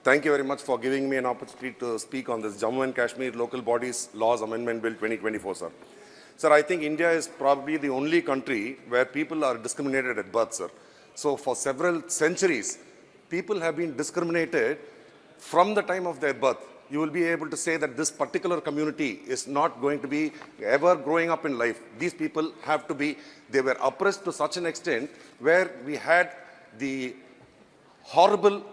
Thank you very much for giving me an opportunity to speak on this Jammu and Kashmir Local Bodies Laws Amendment Bill 2024, sir. Sir, I think India is probably the only country where people are discriminated at birth, sir. So for several centuries, people have been discriminated from the time of their birth. You will be able to say that this particular community is not going to be ever growing up in life. These people have to be, they were oppressed to such an extent where we had the horrible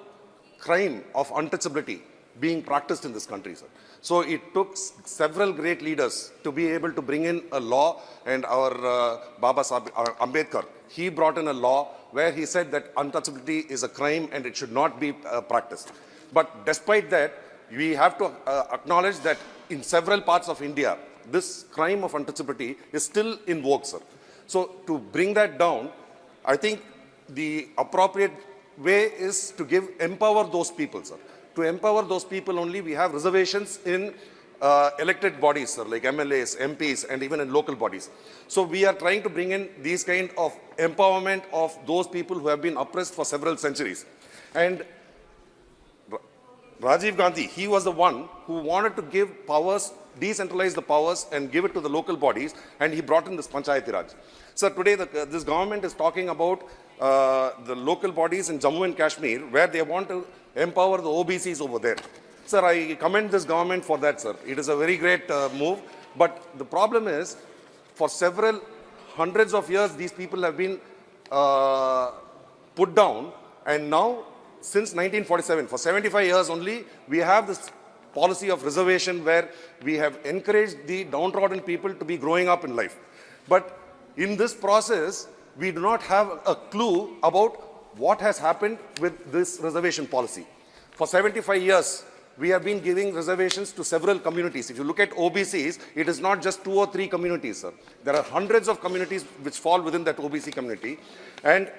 crime of untouchability being practiced in this country, sir. So it took several great leaders to be able to bring in a law, and our Baba Sahib Ambedkar, he brought in a law where he said that untouchability is a crime and it should not be practiced. But despite that, we have to acknowledge that in several parts of India, this crime of untouchability is still in vogue, sir. So to bring that down, I think the appropriate way is to empower those people, sir. To empower those people only, we have reservations in elected bodies, sir, like MLAs, MPs, and even in local bodies. So we are trying to bring in these kind of empowerment of those people who have been oppressed for several centuries. And Rajiv Gandhi, he was the one who wanted to give powers, decentralize the powers and give it to the local bodies, and he brought in this Panchayati Raj. So today this government is talking about the local bodies in Jammu and Kashmir where they want to empower the OBCs over there. Sir, I commend this government for that, sir. It is a very great move, but the problem is for several hundreds of years these people have been put down, and now since 1947, for 75 years only, we have this policy of reservation where we have encouraged the downtrodden people to be growing up in life. But in this process, we do not have a clue about what has happened with this reservation policy. For 75 years, we have been giving reservations to several communities. If you look at OBCs, it is not just 2 or 3 communities, sir. There are hundreds of communities which fall within that OBC community. And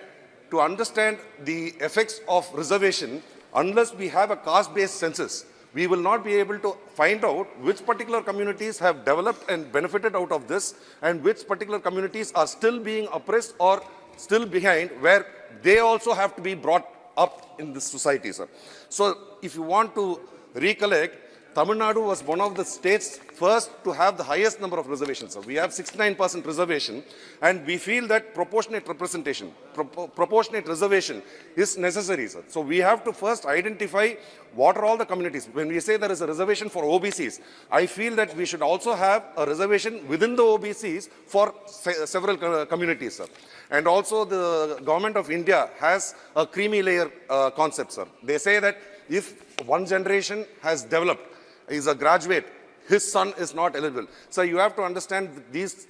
to understand the effects of reservation, unless we have a caste-based census, we will not be able to find out which particular communities have developed and benefited out of this, and which particular communities are still being oppressed or still behind, where they also have to be brought up in this society, sir. So if you want to recollect, Tamil Nadu was one of the states first to have the highest number of reservations, sir. We have 69% reservation, and we feel that proportionate representation, proportionate reservation is necessary, sir. So we have to first identify what are all the communities. When we say there is a reservation for OBCs, I feel that we should also have a reservation within the OBCs for several communities, sir. And also the government of India has a creamy layer concept, sir. They say that if one generation has developed, is a graduate, his son is not eligible. So you have to understand that these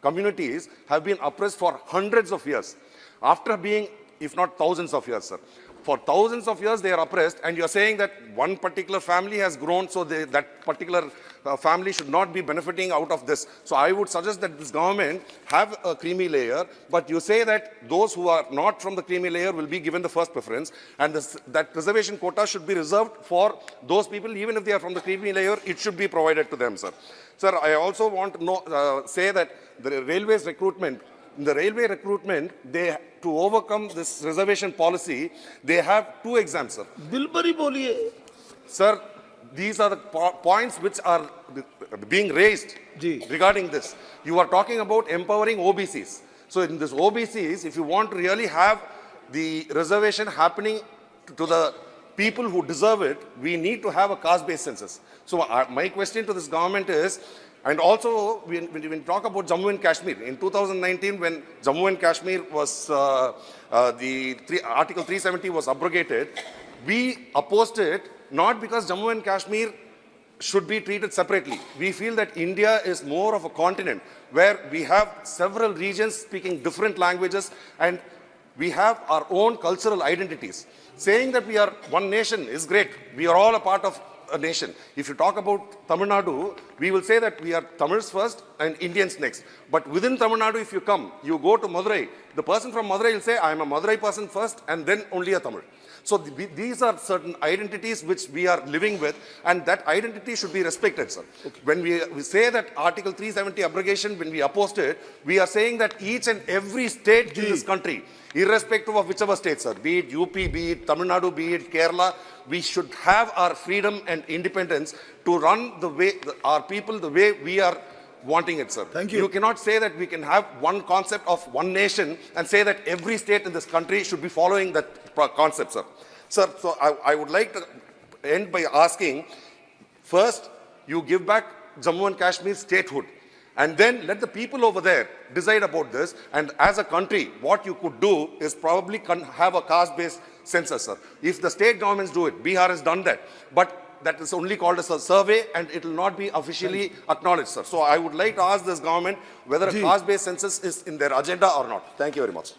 communities have been oppressed for hundreds of years, after being, if not thousands of years, sir. For thousands of years they are oppressed, and you're saying that one particular family has grown, so that particular family should not be benefiting out of this. So I would suggest that this government have a creamy layer, but you say that those who are not from the creamy layer will be given the first preference, and that reservation quota should be reserved for those people. Even if they are from the creamy layer, it should be provided to them, sir. Sir, I also want to say that the railways recruitment, in the railway recruitment, to overcome this reservation policy, they have 2 exams, sir. Dilbari boliye. Sir, these are the points which are being raised regarding this. You are talking about empowering OBCs. So in this OBCs, if you want to really have the reservation happening to the people who deserve it, we need to have a caste-based census. So my question to this government is, and also, when we talk about Jammu and Kashmir, in 2019, when Jammu and Kashmir was, Article 370 was abrogated, we opposed it, not because Jammu and Kashmir should be treated separately. We feel that India is more of a continent where we have several regions speaking different languages, and we have our own cultural identities. Saying that we are one nation is great. We are all a part of a nation. If you talk about Tamil Nadu, we will say that we are Tamils first and Indians next. But within Tamil Nadu, if you come, you go to Madurai, the person from Madurai will say, I am a Madurai person first and then only a Tamil. So these are certain identities which we are living with, and that identity should be respected, sir. Okay. When we say that Article 370 abrogation, when we opposed it, we are saying that each and every state in this country, irrespective of whichever state, sir, be it UP, be it Tamil Nadu, be it Kerala, we should have our freedom and independence to run the way, our people the way we are wanting it, sir. Thank you. You cannot say that we can have one concept of one nation and say that every state in this country should be following that concept, sir. Sir, so I would like to end by asking, first, you give back Jammu and Kashmir statehood, and then let the people over there decide about this. And as a country, what you could do is probably have a caste-based census, sir. If the state governments do it, Bihar has done that, but that is only called as a survey and it will not be officially acknowledged, sir. So I would like to ask this government whether a caste-based census is in their agenda or not. Thank you very much.